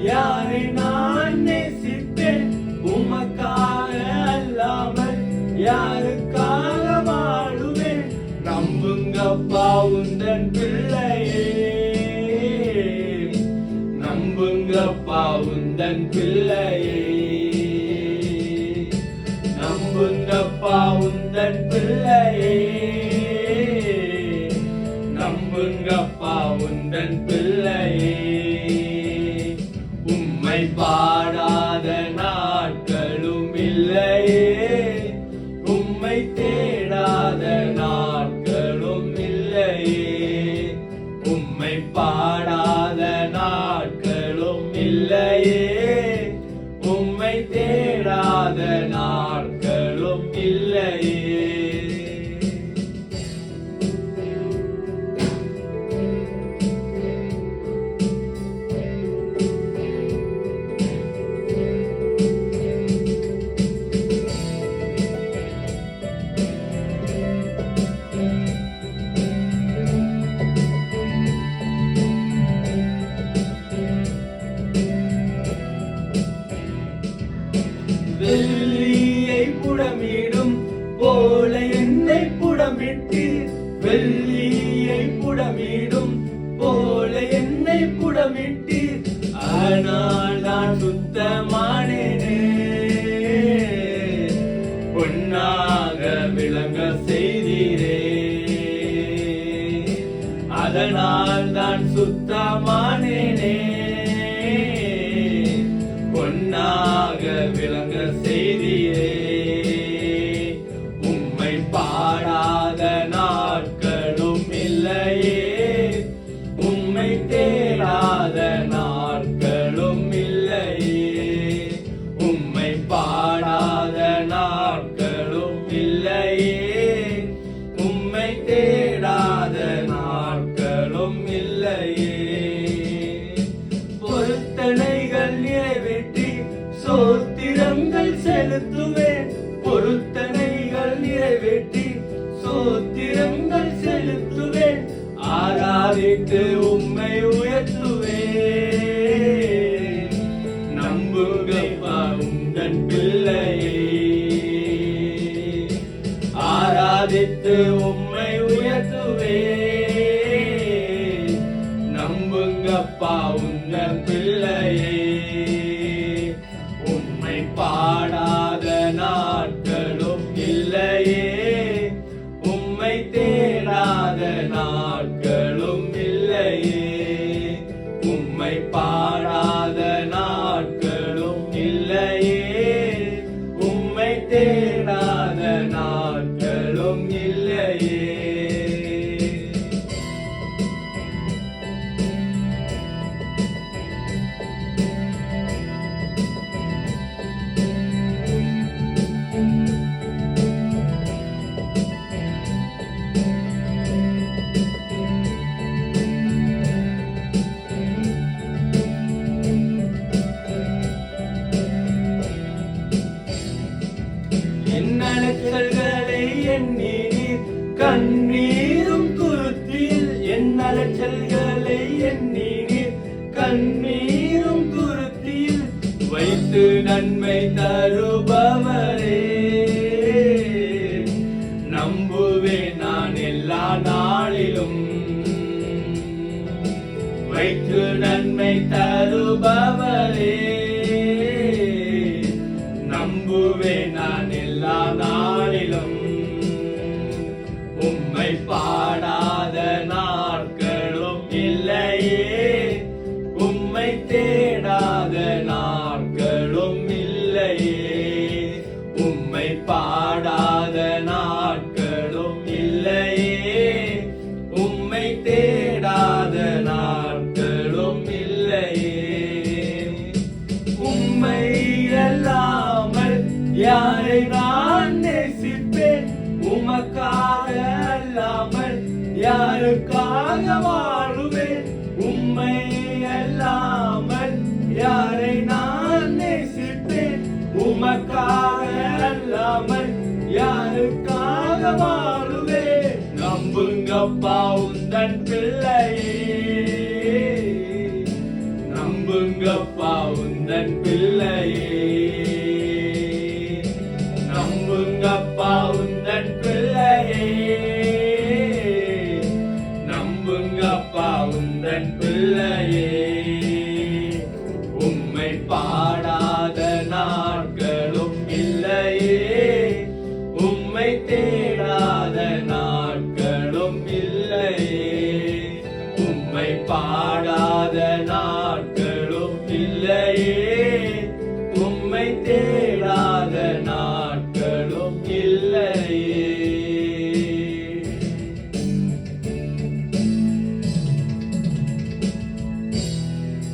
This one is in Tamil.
யாரை நான் நேசிப்பேன் உமக்காக அல்லாமல் யாருக்காக வாழுவேன். நம்புங்கப்பா உந்தன் பிள்ளையே, நம்புங்கப்பா உந்தன் பிள்ளையே, நம்புங்கப்பா உந்தன் பிள்ளையே, நம்புங்கப்பா உந்தன் பிள்ளையே. உம்மை பாடாத நாட்களும் இல்லையே, உம்மை தேடாத நாட்களும் இல்லையே, உம்மை பாடாத நாட்களும் இல்லையே, உம்மை தேடாத நாட்களும் இல்லையே. வெள்ளியை புடமிடும் போல என்னை புடமிட்டு, வெள்ளியை புடமிடும் போல என்னை புடமிட்டு, ஆனால் நான் சுத்தமானேனே, பொன்னாக விளங்க செய்தீரே, அதனால் நான் சுத்தமானேனே, பொன்னாக விளங்க செய்தீரே. உம்மை பாடாத நாட்களும் இல்லையே, உம்மை தேடாத நாட்களும் இல்லையே, உம்மை பாடாத நாட்களும் இல்லையே, உம்மை தேடாத நாட்களும் இல்லையே. பொருத்தனைகள் நிறைவேற்றி சோத்திரங்கள் செலுத்துவேன், பொருத்தனைகள் நிறைவேற்றி சோத்திரங்கள் செலுத்துவேன், ஆராதித்து உம்மை உயர்த்துவேன். நம்புங்கப்பா உந்தன் பிள்ளையே, ஆராதித்து உம்மை உயர்த்துவேன். நம்புங்கப்பா உந்தன் பிள்ளையே, உம்மை பாடாத நாட்களும் இல்லையே, உம்மை தேடாத நாட்களும் இல்லையே, உம்மை பாடாத நாட்களும் இல்லையே, உம்மை தேடாத நாட்களும் இல்லையே. அலைச்சல்களை எண்ணி கண்ணீரும் துருத்தியில், என் அலைச்சல்களை எண்ணி கண்ணீரும் துருத்தியில் வைத்து நன்மை தருபவரே, நம்புவேன் நான் எல்லா நாளிலும். வைத்து நன்மை தருபவரே, நம்புவேன் நான் எல்லா நாளிலும். உம்மை பாடாத நாட்களும் இல்லையே, உம்மை தேடாத நாட்களும் இல்லையே, உம்மை பாடாத நாட்களும் இல்லையே, உம்மை தேடாத நாட்களும் இல்லையே. உம்மை அல்லாமல் யாரை நான் நேசிப்பேன், உமக்காக அல்லாமல் யாருக்காக வாழுவேன். உம்மை அல்லாமல் யாரை நான் நேசிப்பேன், உமக்காக அல்லாமல் யாருக்காக வாழுவேன். நம்புங்கப்பா உந்தன் பிள்ளையே, நம்புங்கப்பா இல்லையே. உம்மை பாடாத நாட்களும் இல்லையே, உம்மை தேடாத நாட்களும் இல்லையே. உம்மை பாடாத நாட்களும் இல்லையே, உம்மை தேடாத நாட்களும் இல்லையே.